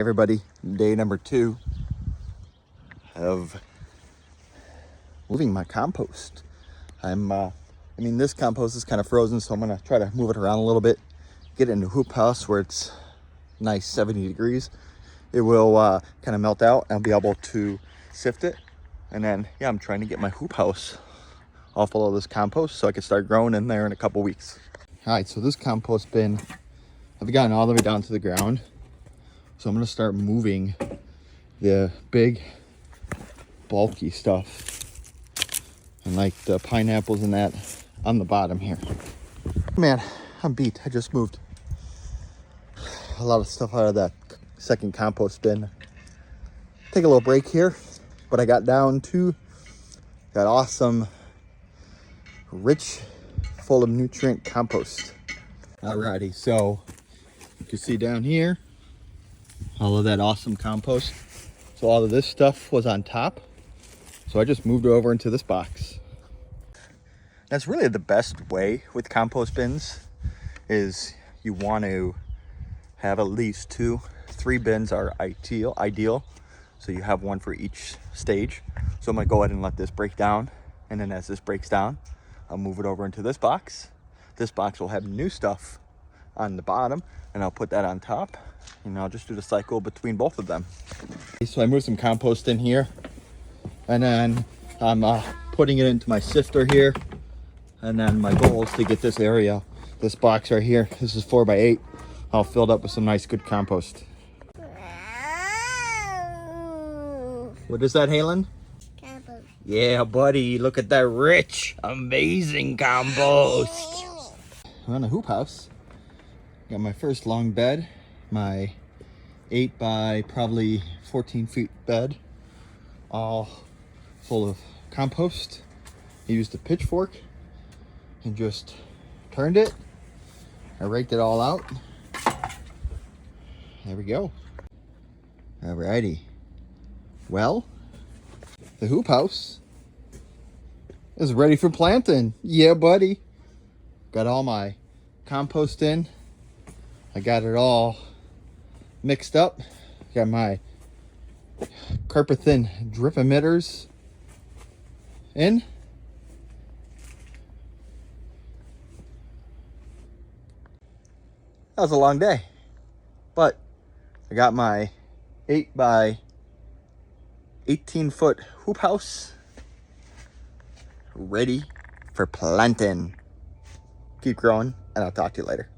Everybody, day number 2 of moving my compost. This compost is kind of frozen, so I'm gonna try to move it around a little bit, get it in a hoop house where it's nice 70 degrees. It will kind of melt out and I'll be able to sift it. And then, I'm trying to get my hoop house all full of this compost so I can start growing in there in a couple weeks. All right, so this compost bin, I've gotten all the way down to the ground. So I'm gonna start moving the big, bulky stuff and like the pineapples and that on the bottom here. Man, I'm beat. I just moved a lot of stuff out of that second compost bin. Take a little break here, but I got down to that awesome, rich, full of nutrient compost. Alrighty, so you can see down here, all of that awesome compost. So all of this stuff was on top. So I just moved it over into this box. That's really the best way with compost bins is you want to have at least 2-3 bins are ideal. So you have one for each stage. So I'm gonna go ahead and let this break down. And then as this breaks down, I'll move it over into this box. This box will have new stuff on the bottom and I'll put that on top. And I'll just do the cycle between both of them. So I moved some compost in here and then I'm putting it into my sifter here. And then my goal is to get this area, this box right here, this is 4x8, all filled up with some nice good compost. What is that, Halen? Compost. Yeah, buddy, look at that rich, amazing compost. I'm on a hoop house. Got my first long bed, my 8 by probably 14 feet bed, all full of compost. I used a pitchfork and just turned it. I raked it all out. There we go. Alrighty. Well, the hoop house is ready for planting. Yeah, buddy. Got all my compost in. I got it all mixed up. Got my carpet thin drip emitters in. That was a long day, but I got my 8 by 18 foot hoop house ready for planting. Keep growing, and I'll talk to you later.